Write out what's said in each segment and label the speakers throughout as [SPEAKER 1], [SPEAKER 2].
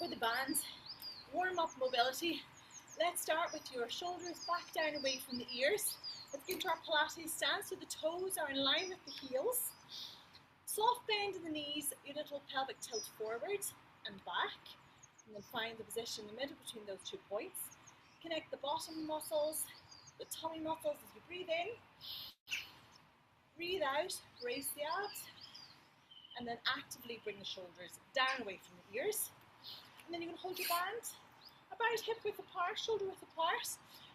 [SPEAKER 1] for the band, warm up mobility. Let's start with your shoulders back down away from the ears. Let's get into our Pilates stance so the toes are in line with the heels. Soft bend in the knees, your little pelvic tilt forward and back. And then find the position in the middle between those 2 points. Connect the bottom muscles, the tummy muscles as you breathe in. Breathe out, brace the abs. And then actively bring the shoulders down away from the ears. And then you're going to hold your band about hip width apart, shoulder width apart.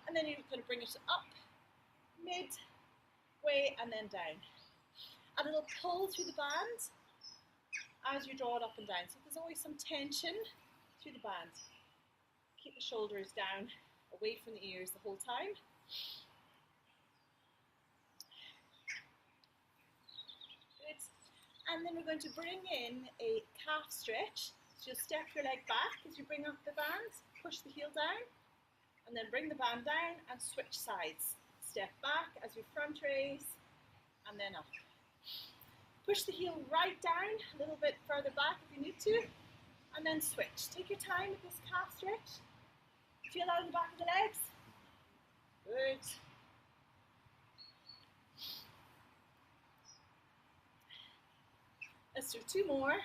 [SPEAKER 1] And then you're going to bring it up, midway, and then down. A little pull through the band as you draw it up and down. So there's always some tension through the band. Keep the shoulders down away from the ears the whole time. Good. And then we're going to bring in a calf stretch. So you'll step your leg back as you bring up the band, push the heel down, and then bring the band down and switch sides. Step back as you front raise, and then up. Push the heel right down, a little bit further back if you need to, and then switch. Take your time with this calf stretch. Feel out in the back of the legs. Good. Let's do 2 more.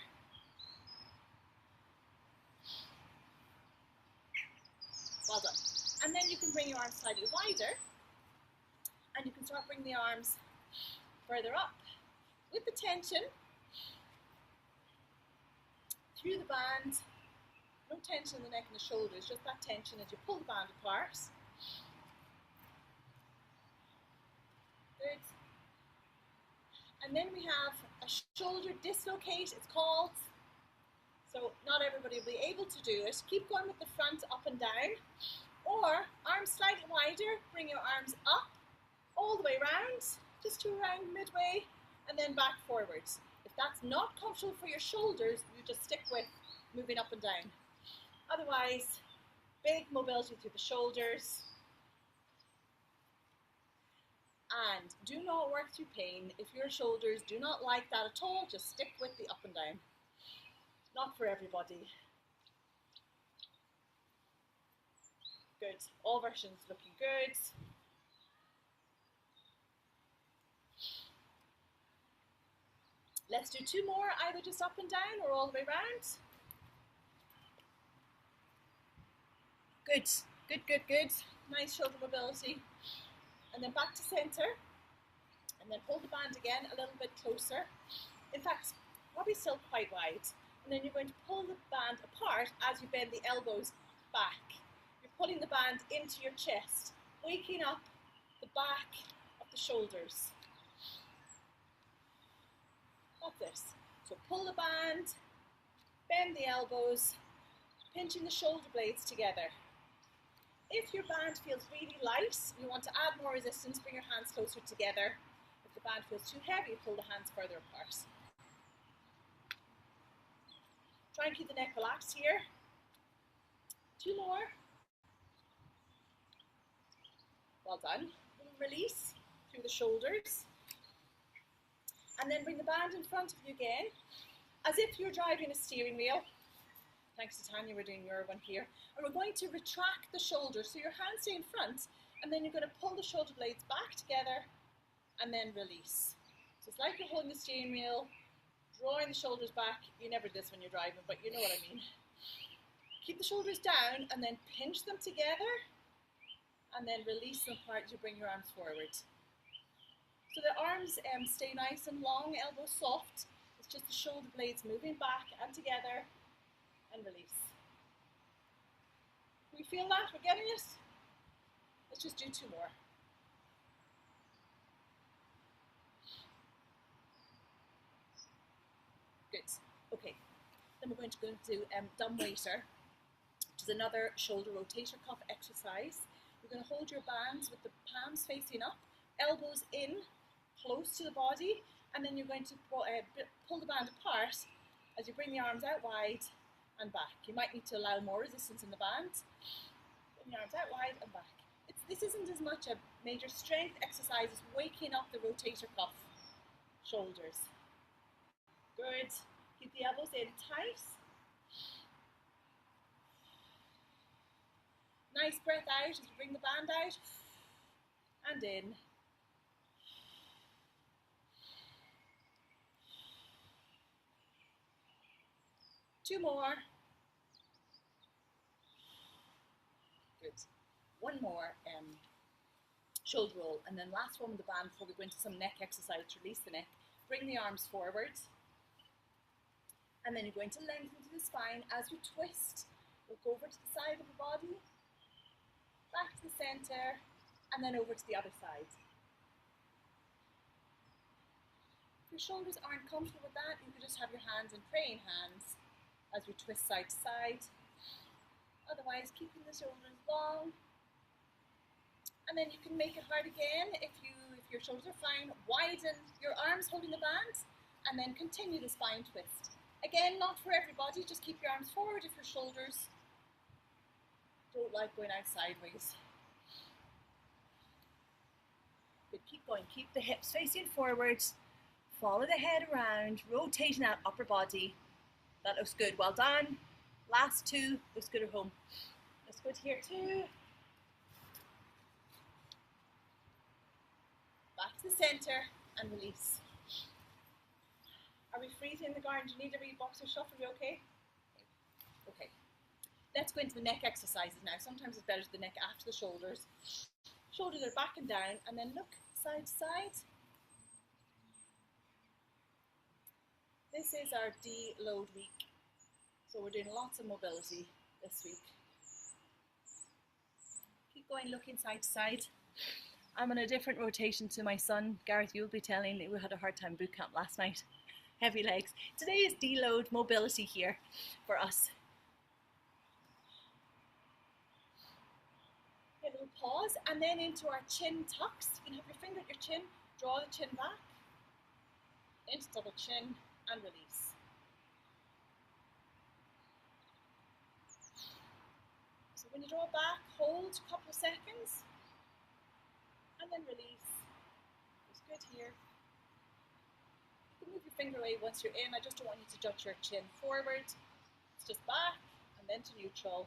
[SPEAKER 1] Well done. And then you can bring your arms slightly wider, and you can start bringing the arms further up with the tension through the band. No tension in the neck and the shoulders, just that tension as you pull the band apart. Good. And then we have a shoulder dislocate, it's called. So not everybody will be able to do it. Keep going with the front up and down. Or arms slightly wider, bring your arms up all the way around, just to around midway, and then back forwards. If that's not comfortable for your shoulders, you just stick with moving up and down. Otherwise, big mobility through the shoulders. And do not work through pain. If your shoulders do not like that at all, just stick with the up and down. Not for everybody. Good. All versions looking good. Let's do 2 more, either just up and down or all the way around. Good, good, good, good. Nice shoulder mobility. And then back to center. And then hold the band again a little bit closer. In fact, probably still quite wide. And then you're going to pull the band apart as you bend the elbows back. You're pulling the band into your chest, waking up the back of the shoulders. That's this. So pull the band, bend the elbows, pinching the shoulder blades together. If your band feels really light, you want to add more resistance, bring your hands closer together. If the band feels too heavy, pull the hands further apart. Try and keep the neck relaxed here. 2 more. Well done. Release through the shoulders. And then bring the band in front of you again, as if you're driving a steering wheel. Thanks to Tanya, we're doing your one here. And we're going to retract the shoulders, so your hands stay in front, and then you're going to pull the shoulder blades back together, and then release. So it's like you're holding the steering wheel, drawing the shoulders back. You never do this when you're driving, but you know what I mean. Keep the shoulders down, and then pinch them together, and then release them apart as you bring your arms forward. So the arms stay nice and long, elbows soft. It's just the shoulder blades moving back and together, and release. Can we feel that? We're getting it? Let's just do 2 more. Good. Okay. Then we're going to go into dumbwaiter, which is another shoulder rotator cuff exercise. You're going to hold your bands with the palms facing up, elbows in, close to the body, and then you're going to pull the band apart as you bring the arms out wide and back. You might need to allow more resistance in the band. Bring the arms out wide and back. This isn't as much a major strength exercise as waking up the rotator cuff shoulders. Good. Keep the elbows in tight. nice breath out as you bring the band out and in. Two more. Good. One more shoulder roll, and then last one with the band before we go into some neck exercise to release the neck. Bring the arms forward, and then you're going to lengthen to the spine as you twist. Look over to the side of the body, back to the center, and then over to the other side. If your shoulders aren't comfortable with that, you can just have your hands in praying hands as we twist side to side. Otherwise, keeping the shoulders long. And then you can make it hard again. If your shoulders are fine, widen your arms holding the band, and then continue the spine twist. Again, not for everybody, just keep your arms forward if your shoulders don't like going out sideways. Good, keep going, keep the hips facing forward, follow the head around, rotating that upper body. That looks good, well done. Last two, looks good at home. Looks good here too. Back to the center and release. Are we freezing in the garden? Do you need a wee boxer shot? Are we okay? Okay. Let's go into the neck exercises now. Sometimes it's better to the neck after the shoulders. Shoulders are back and down, and then look side to side. This is our deload week. So we're doing lots of mobility this week. Keep going, looking side to side. I'm on a different rotation to my son. Gareth, you'll be telling me we had a hard time boot camp last night. Heavy legs. Today is deload mobility here for us. A little pause and then into our chin tucks. You can have your finger at your chin, draw the chin back, into double chin and release. So when you draw back, hold a couple of seconds and then release. It's good here. You can move your finger away once you're in. I just don't want you to jut your chin forward. It's just back and then to neutral.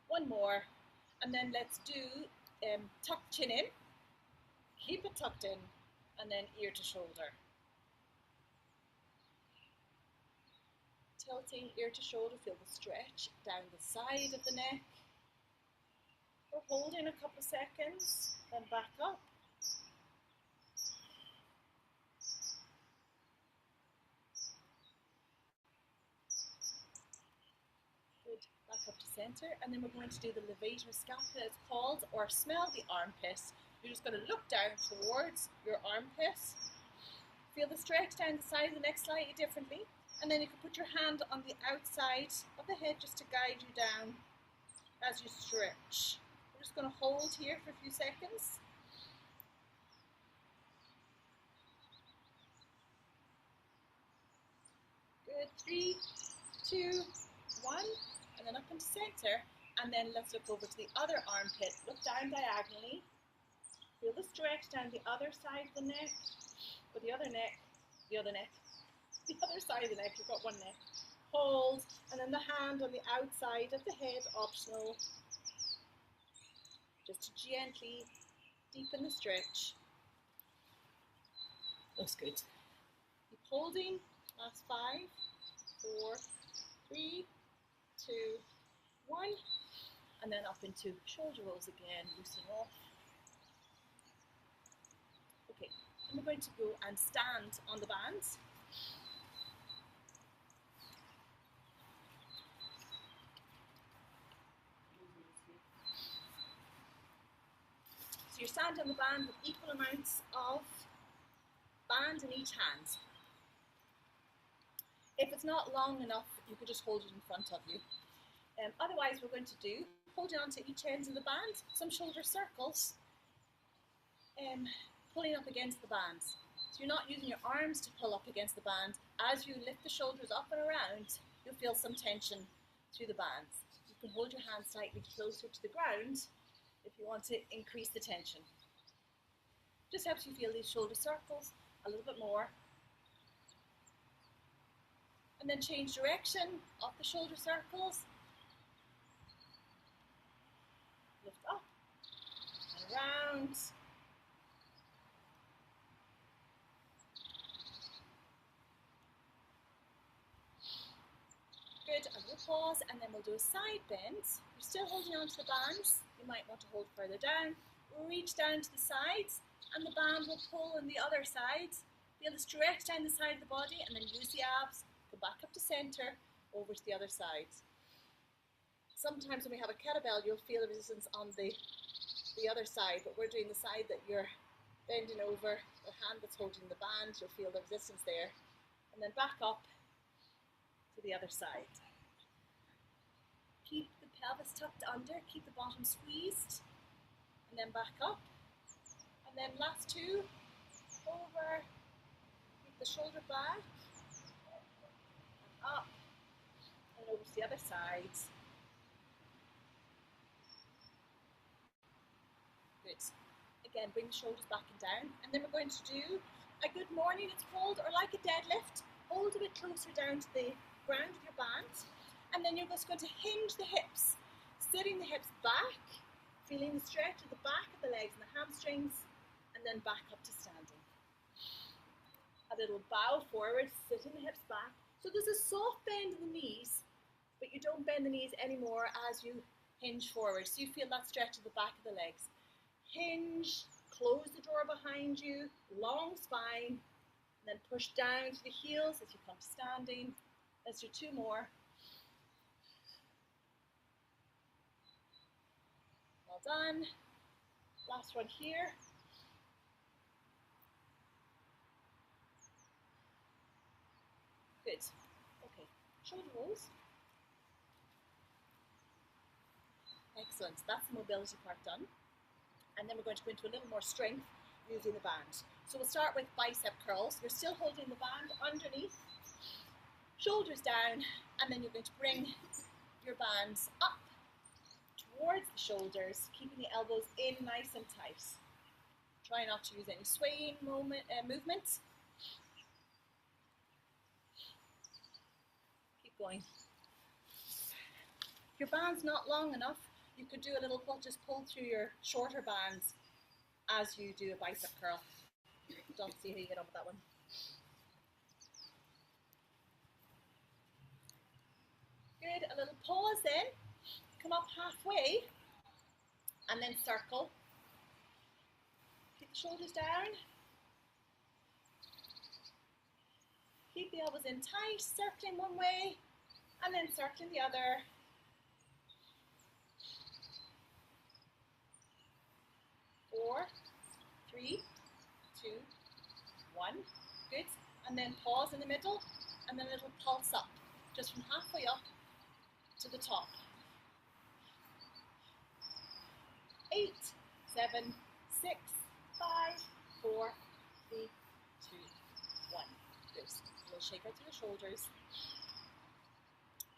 [SPEAKER 1] One more, and then let's do tuck chin in, keep it tucked in, and then ear to shoulder. Tilting ear to shoulder, feel the stretch down the side of the neck. We're holding a couple of seconds, then back up. Back up to center, and then we're going to do the levator scapula, it's called, or smell the armpit. You're just going to look down towards your armpit. Feel the stretch down the side of the neck slightly differently, and then you can put your hand on the outside of the head just to guide you down as you stretch. We're just going to hold here for a few seconds. Good, 3, 2, 1. And then up into center, and then let's look over to the other armpit. Look down diagonally. Feel the stretch down the other side of the neck, or the other neck, the other neck, the other side of the neck. You've got one neck. Hold, and then the hand on the outside of the head, optional. Just to gently deepen the stretch. Looks good. Keep holding. Last 5, 4, 3, 2, 1, and then up into shoulder rolls again, loosen off. Okay, and we're going to go and stand on the bands. So you're standing on the band with equal amounts of band in each hand. If it's not long enough, you could just hold it in front of you. Otherwise, we're going to do, holding on to each end of the band, some shoulder circles, pulling up against the bands. So you're not using your arms to pull up against the band. As you lift the shoulders up and around, you'll feel some tension through the bands. You can hold your hands slightly closer to the ground if you want to increase the tension. Just helps you feel these shoulder circles a little bit more. And then change direction, up the shoulder circles. Lift up and around. Good, and we'll pause, and then we'll do a side bend. You're still holding on to the bands. You might want to hold further down. We'll reach down to the sides, and the band will pull on the other side. Feel the stretch down the side of the body, and then use the abs. Go back up to center, over to the other side. Sometimes when we have a kettlebell, you'll feel the resistance on the other side, but we're doing the side that you're bending over, the hand that's holding the band, you'll feel the resistance there. And then back up to the other side. Keep the pelvis tucked under, keep the bottom squeezed, and then back up. And then last two, over, keep the shoulder back, and up, and over to the other side. Good. Again, bring the shoulders back and down, and then we're going to do a good morning, it's called, or like a deadlift. Hold a bit closer down to the ground with your band, and then you're just going to hinge the hips, sitting the hips back, feeling the stretch of the back of the legs and the hamstrings, and then back up to standing. A little bow forward, sitting the hips back. So there's a soft bend in the knees, but you don't bend the knees anymore as you hinge forward. So you feel that stretch of the back of the legs. Hinge, close the door behind you, long spine, and then push down to the heels as you come to standing. Let's do two more. Well done. Last one here. Good. Okay, shoulder rolls. Excellent, that's the mobility part done. And then we're going to go into a little more strength using the band. So we'll start with bicep curls. You're still holding the band underneath, shoulders down, and then you're going to bring your bands up towards the shoulders, keeping the elbows in nice and tight. Try not to use any swaying movement. Keep going. If your band's not long enough, you could do a little pull, just pull through your shorter bands as you do a bicep curl. Don't see how you get on with that one. Good, a little pause then. Come up halfway and then circle. Keep the shoulders down. Keep the elbows in tight, circling one way and then circling the other. 4, 3, 2, 1. Good. And then pause in the middle and then a little pulse up, just from halfway up to the top. 8, 7, 6, 5, 4, 3, 2, 1. Good. We'll shake out through the shoulders.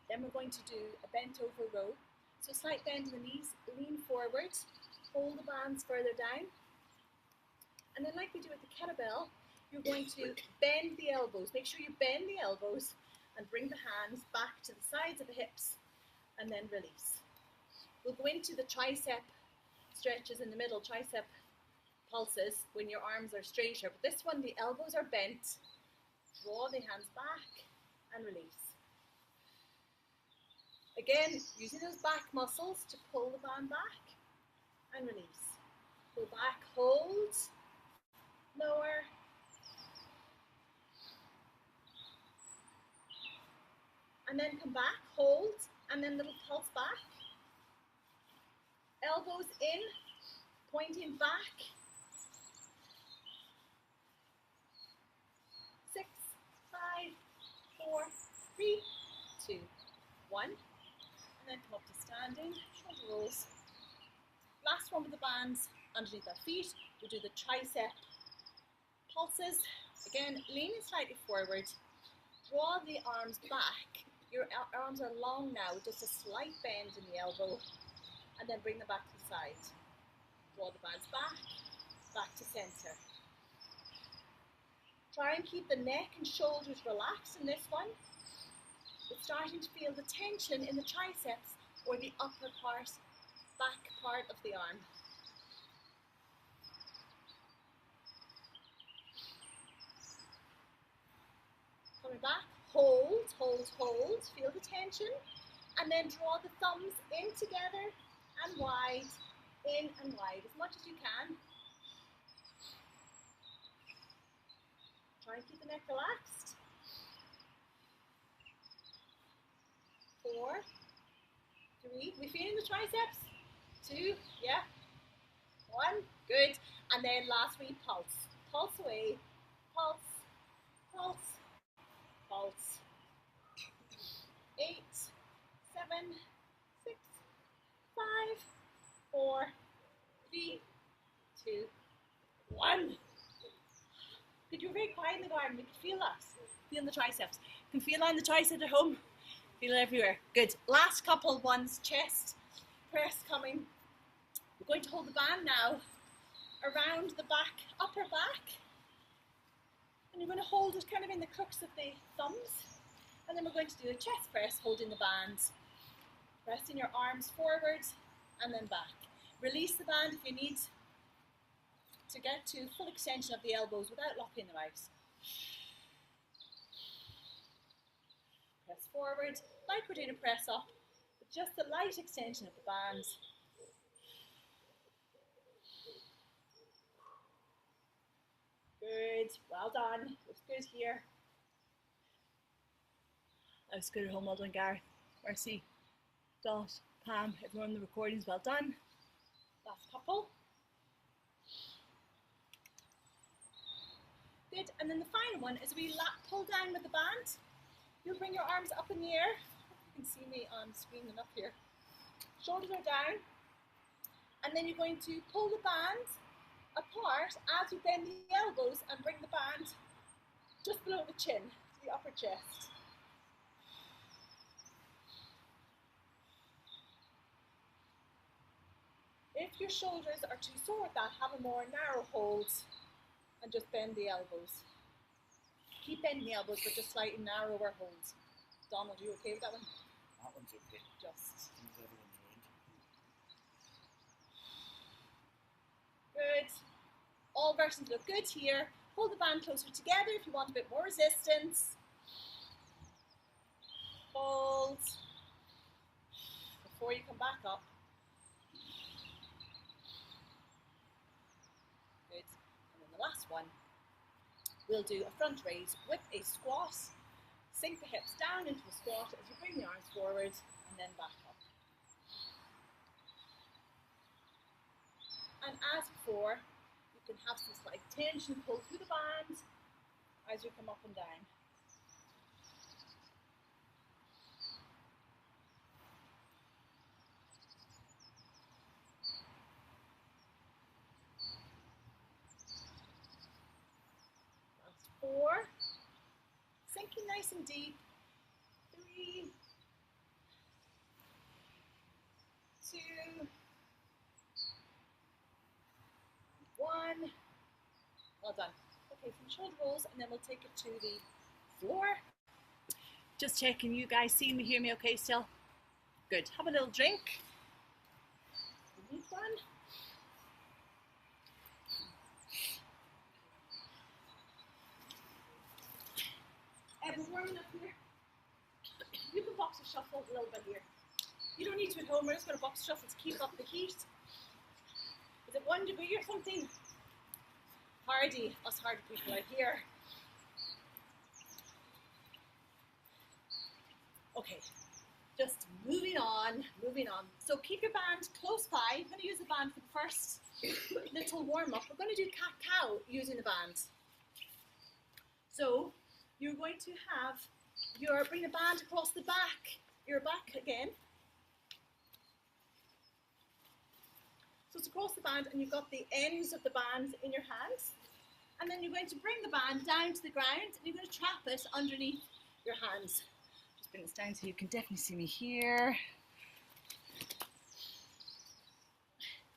[SPEAKER 1] Then we're going to do a bent over row. So slight bend in the knees, lean forward, hold the bands further down. And then like we do with the kettlebell, you're going to bend the elbows. Make sure you bend the elbows and bring the hands back to the sides of the hips and then release. We'll go into the tricep stretches in the middle, tricep pulses when your arms are straighter. But this one, the elbows are bent. Draw the hands back and release. Again, using those back muscles to pull the band back and release. Go back, hold, lower, and then come back, hold, and then little pulse back. Elbows in, pointing back. 6, 5, 4, 3, 2, 1. And then come up to standing, shoulder rolls. Last one with the bands underneath our feet. We'll do the tricep pulses. Again, leaning slightly forward. Draw the arms back. Your arms are long now, just a slight bend in the elbow. And then bring them back to the side. Draw the bands back to center. Try and keep the neck and shoulders relaxed in this one. starting to feel the tension in the triceps or the upper part, back part of the arm. Coming back, hold, hold, hold, feel the tension, and then draw the thumbs in together and wide, in and wide, as much as you can. Try and keep the neck relaxed. 4, 3, we feeling the triceps? 2, yeah. 1, good. And then last wee pulse. Pulse away, pulse, pulse, pulse. 8, 7, 6, 5, 4, 3, 2, 1. Good, you were very quiet in the garden. We could feel that. Feel the triceps. You can feel that in the triceps at home. Feel it everywhere. Good. Last couple ones. Chest press coming. We're going to hold the band now around the back, upper back. And you're going to hold it kind of in the crooks of the thumbs. And then we're going to do a chest press holding the band. Pressing your arms forward and then back. Release the band if you need to get to full extension of the elbows without locking them out. Press forward, like we're doing a press up, but just the light extension of the band. Good, well done. Looks good here. That was good at home. Well done, Gareth. Mercy, Dot, Pam, everyone on the recordings, well done. Last couple. Good, and then the final one is we pull down with the band. You'll bring your arms up in the air. You can see me on screen enough here. Shoulders are down. And then you're going to pull the band apart as you bend the elbows and bring the band just below the chin to the upper chest. If your shoulders are too sore with that, have a more narrow hold and just bend the elbows. Keep bending the elbows, but just slightly narrower holds. Donald, are you okay with that one?
[SPEAKER 2] That one's okay.
[SPEAKER 1] Just.
[SPEAKER 2] The other one's ruined.
[SPEAKER 1] Good. All versions look good here. Hold the band closer together if you want a bit more resistance. Hold. Before you come back up. Good. And then the last one. We'll do a front raise with a squat. Sink the hips down into a squat as you bring the arms forward and then back up. And as before, you can have some slight tension, pull through the band as you come up and down. Last 4. Sinking nice and deep. 3, 2, 1. Well done. Okay, some shoulder rolls and then we'll take it to the floor. Just checking you guys see me, hear me okay still? Good. Have a little drink. You need one. We're warming up here. You can box a shuffle a little bit here. You don't need to at home. We're just going to box shuffle to keep up the heat. Is it 1 degree or something? Hardy, us hardy people out here. Okay, just moving on. So keep your band close by. I'm going to use the band for the first little warm up. We're going to do cat-cow using the band. So you're going to have bring the band across the back, your back again. So it's across the band and you've got the ends of the band in your hands. And then you're going to bring the band down to the ground and you're going to trap it underneath your hands. Just bring this down so you can definitely see me here.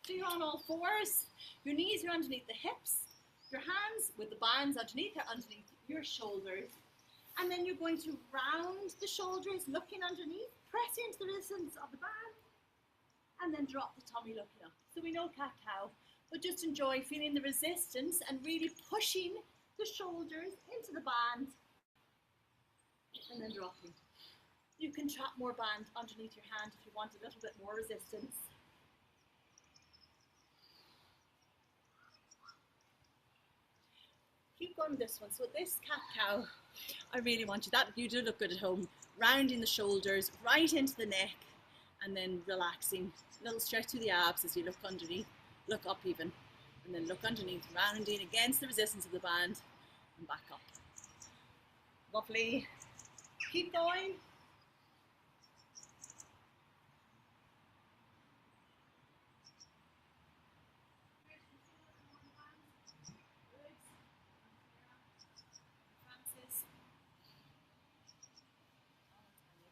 [SPEAKER 1] So you're on all fours. Your knees are underneath the hips. Your hands with the bands underneath are underneath your shoulders. And then you're going to round the shoulders, looking underneath, press into the resistance of the band, and then drop the tummy looking up. So we know cat-cow, but just enjoy feeling the resistance and really pushing the shoulders into the band, and then dropping. You can trap more band underneath your hand if you want a little bit more resistance. Keep going with this one. So this cat-cow, I really want you, that you do look good at home, rounding the shoulders right into the neck, and then relaxing. A little stretch through the abs as you look underneath, look up even, and then look underneath, rounding against the resistance of the band, and back up. Lovely. Keep going.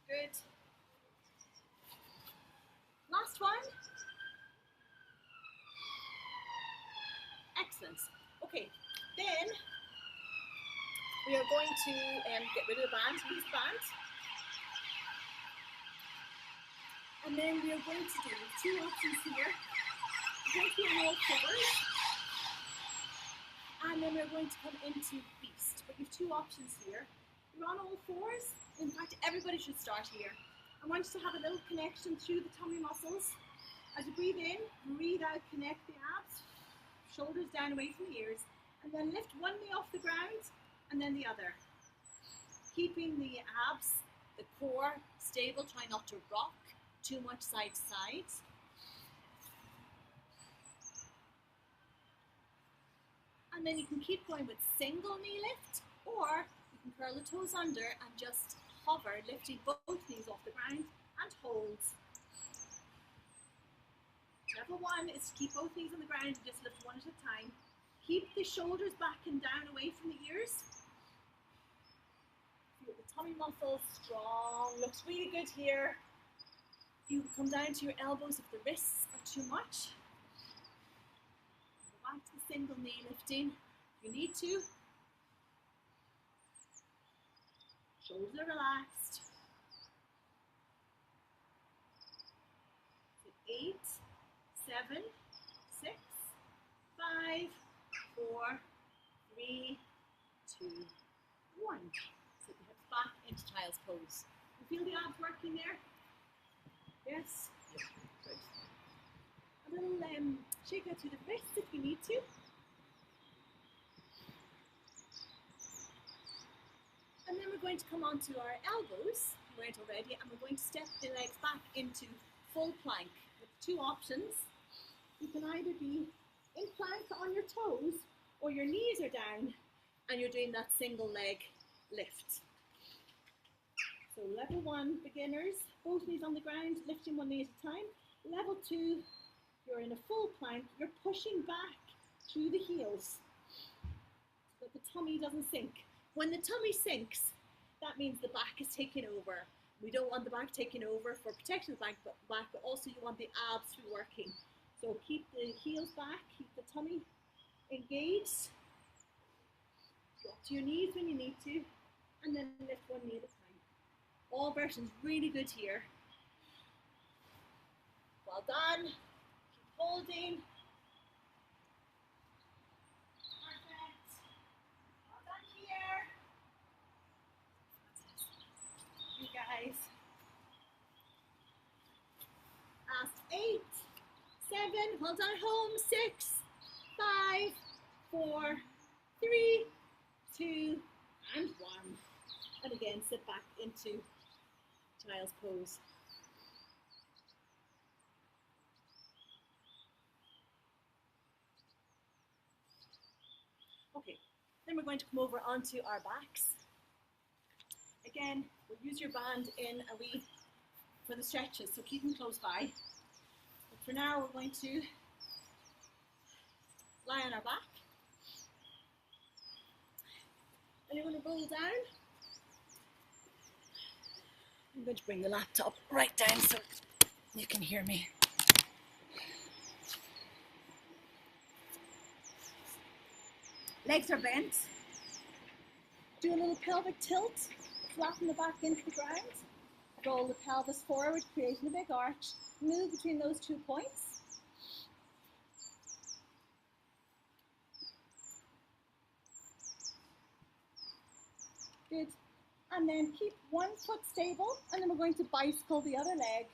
[SPEAKER 1] Good. Last one. Excellent. Okay, then we are going to get rid of the band, use the band. And then we are going to do two options here. We're going to be on all fours. And then we're going to come into beast. But you have two options here. You're on all fours. In fact, everybody should start here. I want you to have a little connection through the tummy muscles. As you breathe in, breathe out, connect the abs, shoulders down away from the ears, and then lift one knee off the ground and then the other. Keeping the abs, the core stable, try not to rock too much side to side. And then you can keep going with single knee lift, or you can curl the toes under and just hover, lifting both knees off the ground and hold. Level one is to keep both knees on the ground and just lift one at a time. Keep the shoulders back and down away from the ears. Feel the tummy muscles strong, looks really good here. You come down to your elbows if the wrists are too much. Go back to the single knee lifting if you need to. Shoulders are relaxed. 8, 7, 6, 5, 4, 3, 2, 1. So the hips back into child's pose. You feel the abs working there? Yes? Good. A little shake out through the wrists if you need to. And then we're going to come onto our elbows, if you weren't already, and we're going to step the legs back into full plank with two options. You can either be in plank on your toes, or your knees are down and you're doing that single leg lift. So level one, beginners, both knees on the ground, lifting one knee at a time. Level two, you're in a full plank, you're pushing back through the heels so that the tummy doesn't sink. When the tummy sinks, that means the back is taking over. We don't want the back taking over for protecting the back, but also you want the abs to be working. So keep the heels back, keep the tummy engaged. Drop to your knees when you need to, and then lift one knee at a time. All versions really good here. Well done. Keep holding. Perfect. Well done here. You guys. Last 8, 7, hold on home, 6, 5, 4, 3, 2, and 1. And again, sit back into child's pose. Okay, then we're going to come over onto our backs. Again, we'll use your band in a wee for the stretches, so keep them close by. But for now, we're going to lie on our back. And you're going to roll down. I'm going to bring the laptop right down so you can hear me. Legs are bent. Do a little pelvic tilt, flatten the back into the ground. Roll the pelvis forward, creating a big arch. Move between those 2 points. Good. And then keep one foot stable, and then we're going to bicycle the other leg.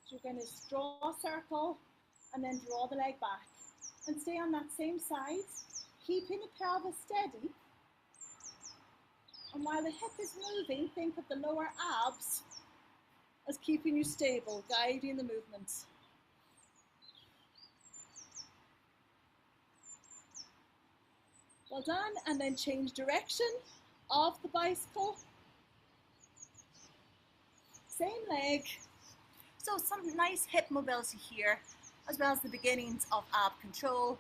[SPEAKER 1] So you're going to draw a circle, and then draw the leg back. And stay on that same side, keeping the pelvis steady. And while the hip is moving, think of the lower abs as keeping you stable, guiding the movement. Well done, and then change direction of the bicycle. Same leg. So some nice hip mobility here, as well as the beginnings of ab control.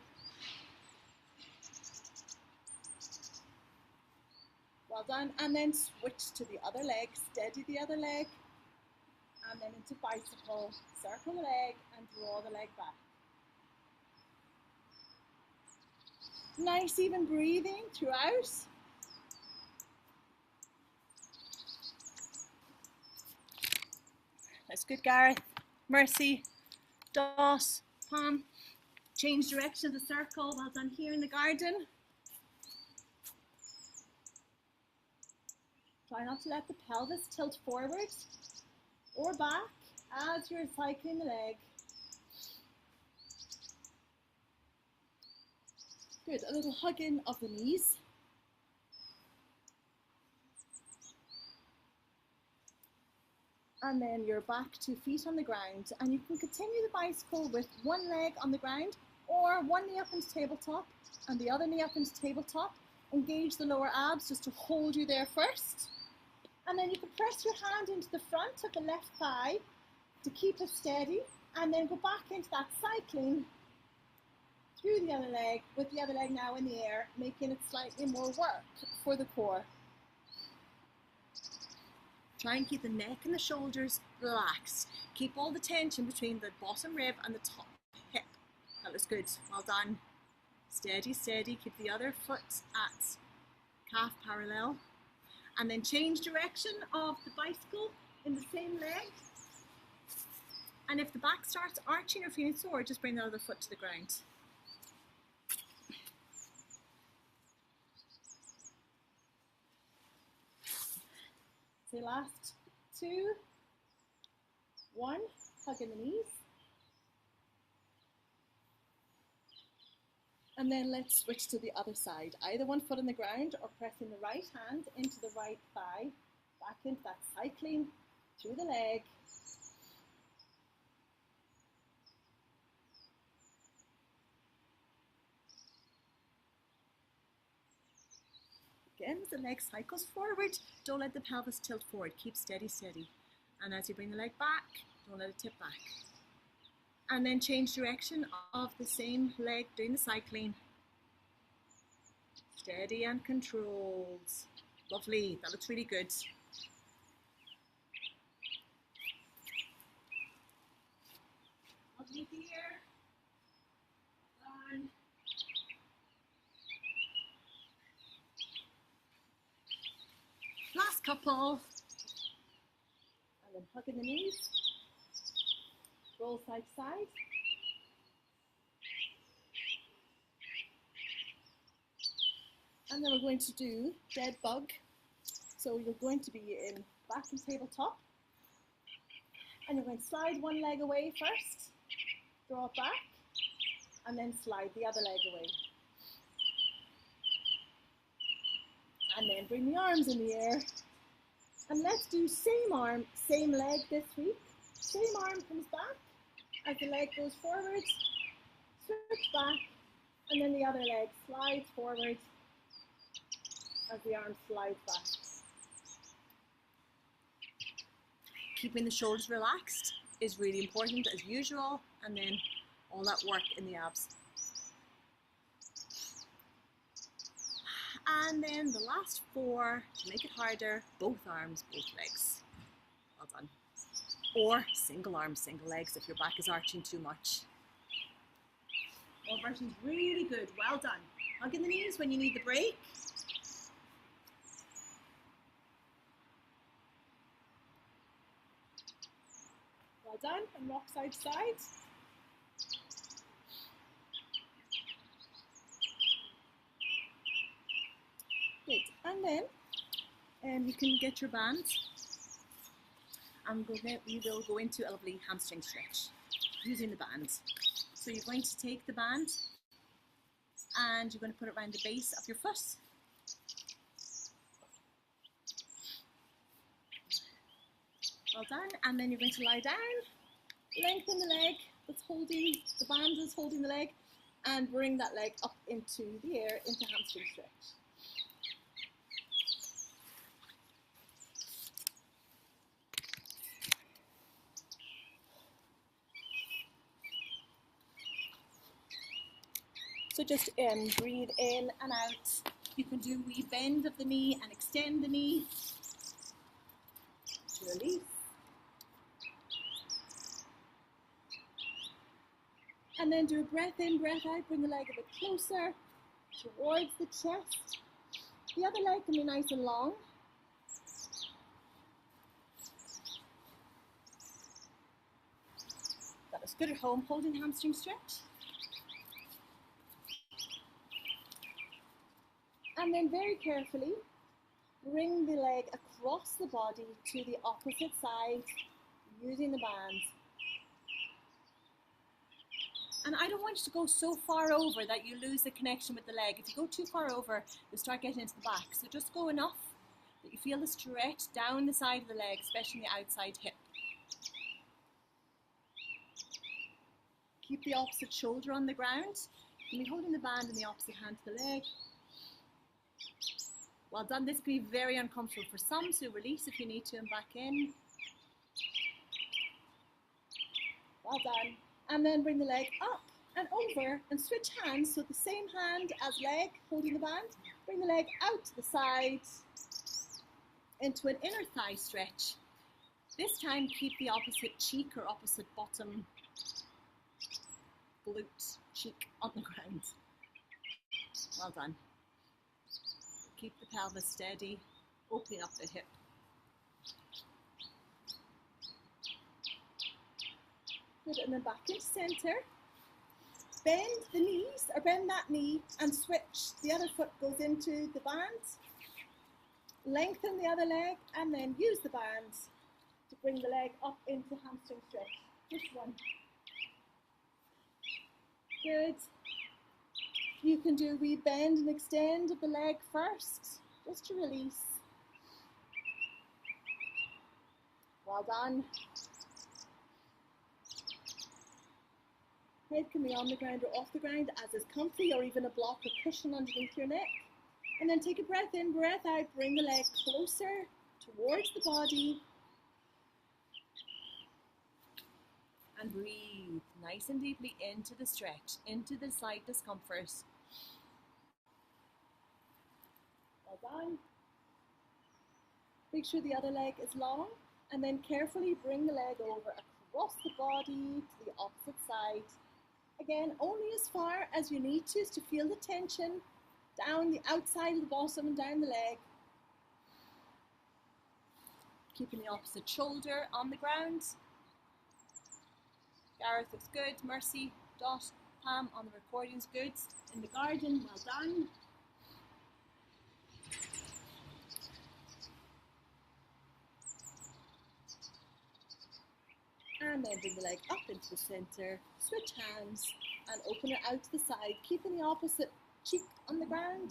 [SPEAKER 1] Well done, and then switch to the other leg, steady the other leg, and then into bicycle, circle the leg and draw the leg back. Nice even breathing throughout. That's good, Gareth. Mercy, Dot, Pam. Change direction of the circle. Well done here in the garden. Try not to let the pelvis tilt forward or back as you're cycling the leg. Good, a little hugging of the knees. And then you're back 2 feet on the ground, and you can continue the bicycle with one leg on the ground or one knee up into tabletop and the other knee up into tabletop. Engage the lower abs just to hold you there first. And then you can press your hand into the front of the left thigh to keep it steady, and then go back into that cycling through the other leg, with the other leg now in the air, making it slightly more work for the core. Try and keep the neck and the shoulders relaxed. Keep all the tension between the bottom rib and the top hip. That looks good. Well done. Steady, steady. Keep the other foot at calf parallel. And then change direction of the bicycle in the same leg. And if the back starts arching or feeling sore, just bring the other foot to the ground. So last 2, 1, hug in the knees. And then let's switch to the other side. Either one foot on the ground or pressing the right hand into the right thigh. Back into that cycling through the leg. Again, as the leg cycles forward, don't let the pelvis tilt forward. Keep steady, steady. And as you bring the leg back, don't let it tip back. And then change direction of the same leg doing the cycling. Steady and controlled. Lovely, that looks really good. Lovely here. Done. Last couple. And then hug in the knees. Roll side to side. And then we're going to do dead bug. So you're going to be in back and tabletop. And you're going to slide one leg away first. Draw it back. And then slide the other leg away. And then bring the arms in the air. And let's do same arm, same leg this week. Same arm comes back as the leg goes forward. Switch back. And then the other leg slides forward as the arm slides back. Keeping the shoulders relaxed is really important as usual, and then all that work in the abs. And then the last 4, to make it harder, both arms, both legs. Well done. Or single arms, single legs if your back is arching too much. All versions really good, well done. Hug in the knees when you need the break. Well done, and rock side to side. Good, and then you can get your band. You will go into a lovely hamstring stretch using the band. So you're going to take the band and you're going to put it around the base of your foot. Well done, and then you're going to lie down, lengthen the leg that's holding, the band is holding the leg, and bring that leg up into the air, into hamstring stretch. So just breathe in and out. You can do a wee bend of the knee and extend the knee. Release. And then do a breath in, breath out. Bring the leg a bit closer towards the chest. The other leg can be nice and long. That was good at home, holding hamstring stretch. And then very carefully, bring the leg across the body to the opposite side using the band. And I don't want you to go so far over that you lose the connection with the leg. If you go too far over, you'll start getting into the back. So just go enough that you feel the stretch down the side of the leg, especially the outside hip. Keep the opposite shoulder on the ground. You'll be holding the band in the opposite hand to the leg. Well done. This can be very uncomfortable for some, so release if you need to and back in. Well done. And then bring the leg up and over and switch hands. So the same hand as leg, holding the band. Bring the leg out to the side into an inner thigh stretch. This time keep the opposite cheek or opposite bottom glute cheek on the ground. Well done. Keep the pelvis steady, opening up the hip. Good, and then back into center. Bend the knees, or bend that knee and switch. The other foot goes into the band. Lengthen the other leg and then use the band to bring the leg up into hamstring stretch. This one. Good. You can do a wee bend and extend of the leg first, just to release. Well done. Head can be on the ground or off the ground, as is comfy, or even a block or cushion underneath your neck. And then take a breath in, breath out, bring the leg closer towards the body. And breathe nice and deeply into the stretch, into the slight discomfort. Well done. Make sure the other leg is long, and then carefully bring the leg over across the body to the opposite side. Again, only as far as you need to feel the tension down the outside of the bottom and down the leg. Keeping the opposite shoulder on the ground. Gareth looks good. Mercy, Dot, Pam on the recording's good. In the garden, well done. And then bring the leg up into the center, switch hands and open it out to the side, keeping the opposite cheek on the ground.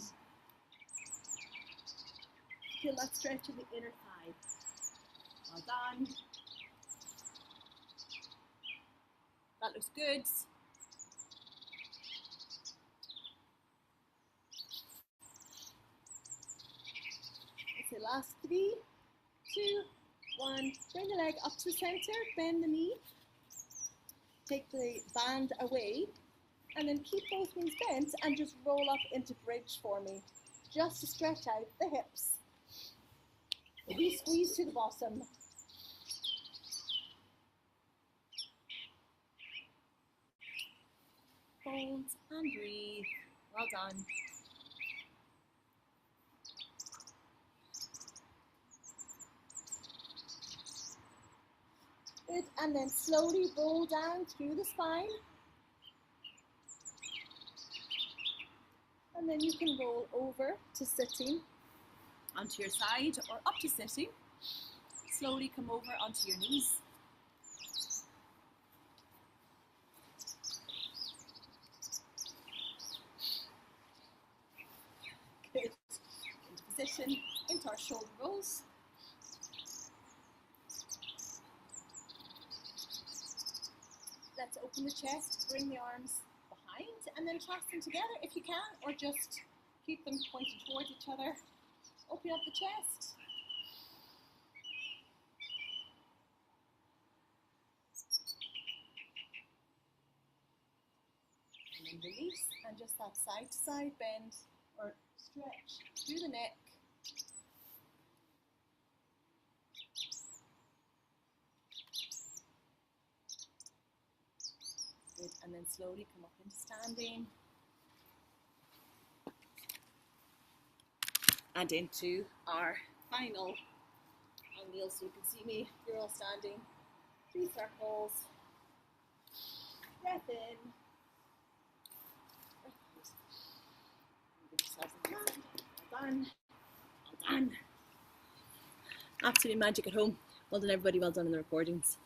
[SPEAKER 1] Feel that stretch in the inner thigh. Well done. That looks good. Okay, last 3, 2, 1. Bring the leg up to the center, bend the knee, take the band away, and then keep both knees bent and just roll up into bridge for me, just to stretch out the hips. We squeeze to the bottom. Hold and breathe. Well done. Good, and then slowly roll down through the spine. And then you can roll over to sitting onto your side or up to sitting. Slowly come over onto your knees. Good. Into position, into our shoulder rolls. Let's open the chest, bring the arms behind, and then clasp them together if you can, or just keep them pointed towards each other. Open up the chest. And then release, and just that side to side bend or stretch through the neck. Good, and then slowly come up into standing. And into our final angle, so you can see me. You're all standing. 3 circles. Breath in. Breath out. Give yourselves a hand. Well done. Well done. Absolute magic at home. Well done, everybody. Well done in the recordings.